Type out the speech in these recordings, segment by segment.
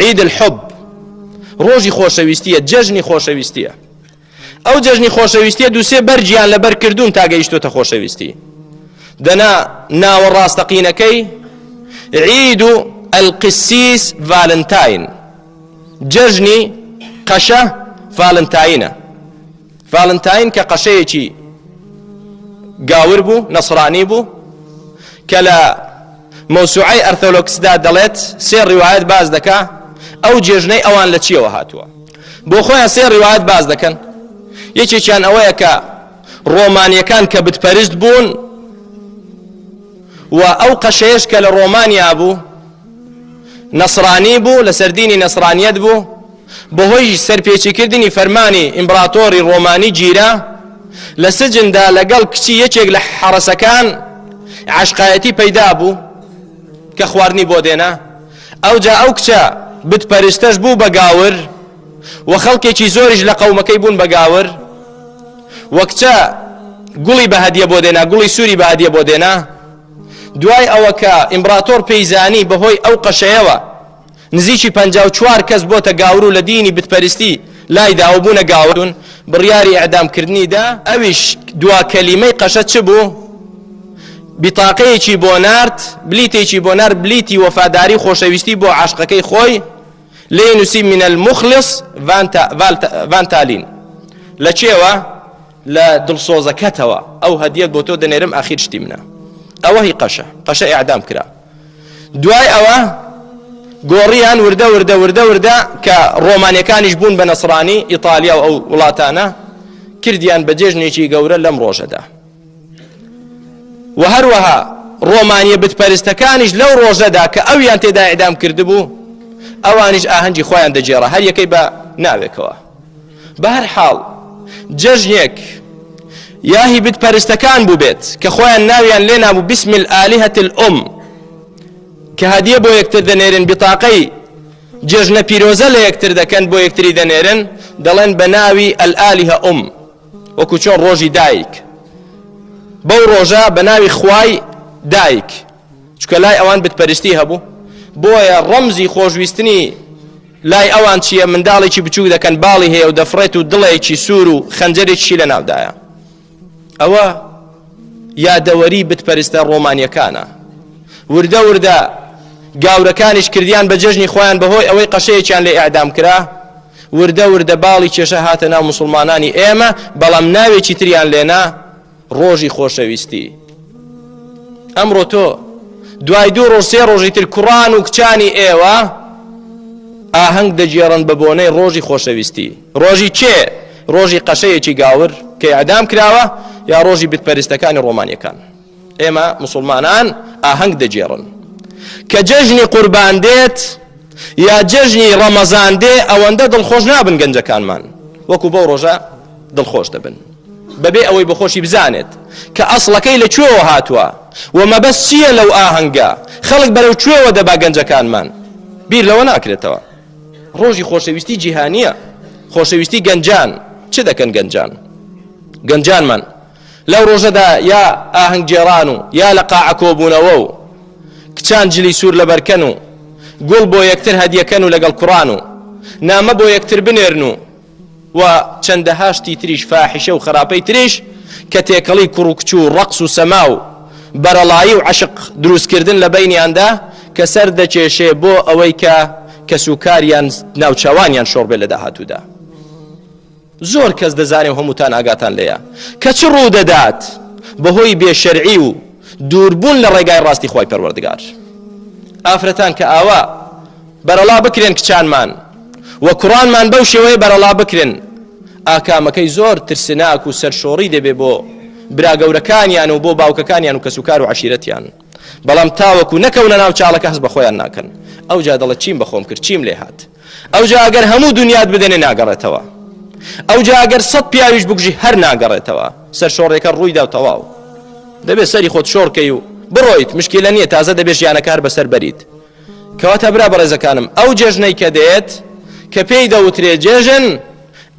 عيد الحب ڕۆژی خۆشەویستیە جەژنی خۆشەویستیە ئەو جەژنی خۆشەویستیە دووسێ بەرجیان لەبەر کردوون تا گەیشتۆتە خۆشەویستی دەنا ناوە ڕاستەقینەکەی عید و القسیس ڤالنتاین جەژنی قەشە ڤالنتاینە ڤالنتاین کە قەشەیەکی گاور بوو نەسڕانی بوو کە لە مەوسوعەی ئەرثۆلۆکسدا دەڵێت سێ ڕیوایەت باز دەکا ئەو جێژنەی ئەوان لە چیەوە هاتووە بۆ خۆیان سێ ڕیوایەت باز دەکەن یەکێکیان ئەوەیە کە ڕۆمانیەکان کە بتپەرست بوون و ئەو قەشەیەش کە لە ڕۆمانیا بوو نەسڕانی بوو لە سەردینی نەسڕانیەت بوو بەهۆی سەرپێچیکردنی فەرمانی ئیمبراتۆری ڕۆمانی گیرە لە سجندا لەگەڵ کچی یەکێک لە حەرەسەکان عاشقایەتی پەیدا بوو کە خواردنی بۆ دێنا ئەوجا ئەو کچە بتپەرستەش بوو بە گاور و خەڵکێکی زۆریش لە قەومەکەی بوون بە گاور و کچە گوڵی بە هەدیە بۆ دێنا گوڵی سووری بە هەدیە بۆ دێنا دوای ئەوە کە ئیمبراتۆر پەیزانی بەهۆی ئەو قەشەیەوە نزیکی 54 کەس بۆتە گاور و لە دینی بتپەرستی لای داوەبوونە گاورون بڕیاری ئەعدامکردنیدا ئەویش دوا کەلیمەی قەشە چ بوو بیتاقەیەکی بۆ نارد بلیتێکی بۆ نارد بلیتی وەفاداری خۆشەویستی بۆ عاشقەکەی خۆی لێ نووسی من المخلص ڤانتالین لە چێوە لە دڵسۆزەکەتەوە ئەو هەدیەت بۆ تۆ دەنێرم ئاخیر شتی منە ئەوە هی قەشە ئیعدام کرا دوای ئەوە گۆڕیان وردە کە ڕۆمانیەکانیش بوون بە نەسڕانی ئیتالیا و ئەو وڵاتانە کردیان بە جێژنێکی گەورە لەم ڕۆژەدا و هەروەها ڕۆمانیە بتپەرستەکانیش لەو ڕۆژەدا کە ئەویان تێدا ئیعدام کردبوو ئەوانیش ئاهەنگی خۆیان دەجێڕە هەر یەکەی بە ناوێکەوە بە هەر حاڵ جەژنێک یاهی بتپەرستەکان بوو بێت کە خۆیان ناویان لێ نابوو بسم الآلهة الأم کە هەدیە بۆ یەکتر دەنێرن بتاقەی جێژنە پیرۆزە لە یەکتر دەکەن بۆ یەکتری دەنێرن دەڵێن بە ناوی الآلهة أم وەکو چۆن ڕۆژی دایک بەو ڕۆژە بە ناوی خوای دایک چکە لای ئەوان بتپەرستی هەبوو بۆیە ڕەمزی خۆشویستنی لای ئەوان چییە منداڵێکی بچوو دەکەن باڵی هەیە و دەفڕێت و دڵێکی سوور و خەنجەرێکی لە ناودایە ئەوە یادەوەری بتپەرستە ڕۆمانیەکانە وردە گاورەکانیش کردیان بە جەژنی خۆیان بەهۆی ئەوەی قەشەیەکیان لێ ئیعدام کرا وردە باڵی کێشە هاتە ناو موسڵمانانی ئێمە بەڵام ناوێکی تریان لێنا ڕۆژی خۆشەویستی ئەمڕۆ تۆ دوای دوو ڕۆژ سێ ڕۆژی تر کوڕان و کچانی ئێوە ئاهەنگ دەجێڕن بە بۆنەی ڕۆژی خۆشەویستی ڕۆژی چێ ڕۆژی قەشەیەکی گاور کە ئیعدام کراوە یا ڕۆژی بتپەرستەکانی ڕۆمانیەکان ئێمە موسڵمانان ئاهەنگ دەجێڕن کە جەژنی قوربان دێت یا جەژنی ڕەمەزان دێ ئەوەندە دڵخۆش نابن گەنجەکانمان وەکو بەو ڕۆژە دڵخۆش دەبن بەبێ ئەوەی بەخۆشی بزانێت کە ئەسڵەکەی لە کوێوە هاتووە و مەبەست چییە لەو ئاهەنگە خەڵک بەرەو کوێوە دەبا گەنجەکانمان بیر لەوە ناکرێتەوە ڕۆژی خۆشەویستی جیهانیە خۆشەویستی گەنجان چ دەکەن گەنجانمان لەو ڕۆژەدا یا ئاهەنگ جێڕان و یا لە قاعە کۆبوونەوە و کچان جلی سوور لەبەرکەن و گوڵ بۆ یەکتر هەدیەکەن و لەگەڵ کوڕان و نامە بۆ یەکتر بنێرن و چەندەهاشتی تریش فاحیشە و خراپەی تریش کە تێکەڵی کوڕ و کچ و ڕەقس و سەما و بەرەڵایی و عەشق دروستکردن لە بەینیاندا کە سەر دەکێشێ بۆ ئەوەی کە کەسوکاریان ناوچەوانیان شۆڕ بێ لە داهاتوودا زۆر کەس دەزانێ و هەمووتان ئاگاتان لێیە کە چ ڕوو دەدات بەهۆی بێشەرعی و دووربوون لە ڕێگای ڕاستی خۆی پەروەردگار ئافرەتان کە ئاوا بەرەڵا بکرێن کچانمان و کوڕانمان بەو شێوەیە بەرەڵا بکرێن ئاکامەکەی زۆر ترسناک و سەرشۆڕی دەبێ بۆ براگەورەکانیان و بۆ باوکەکانیان و کەسوکار و عەشیرەتیان بەڵام تاوەکو نەکەونە ناو چاڵەکە هەست بە خۆیان ناکەن ئەو جا دەڵێت چیم بەخۆم کرد چیم لێ هات ئەو جا ئەگەر هەموو دنیات بدەنێ ناگەڕێتەوە ئەو جا ئەگەر 100 پیاویش بکوژی هەر ناگەڕێتەوە سەرشۆڕێکە ڕوویدا و تەواو دەبێت سەری خۆت شۆڕکەی و بڕۆیت مشکلە نییە تازە دەبێت ژیانەکار بەسەر بەریت کەواتە برا بەڕێزەکانم ئەو جێژنەی کە دێت کە پێی دەوترێ جێژن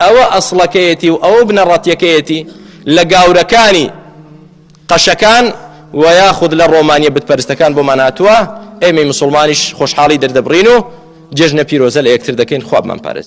ئەوە ئەسڵەکەیەتی و ئەوە بنەڕەتیەکەیەتی لە گاورەکانی قەشەکان و یاخود لە ڕۆمانیە بتپەرستەکان بۆمان هاتووە ئێمەی موسڵمانیش خۆشحاڵی دەردەبڕین و جێژنە پیرۆزە لە یەکتر دەکەین خوابمان پارێز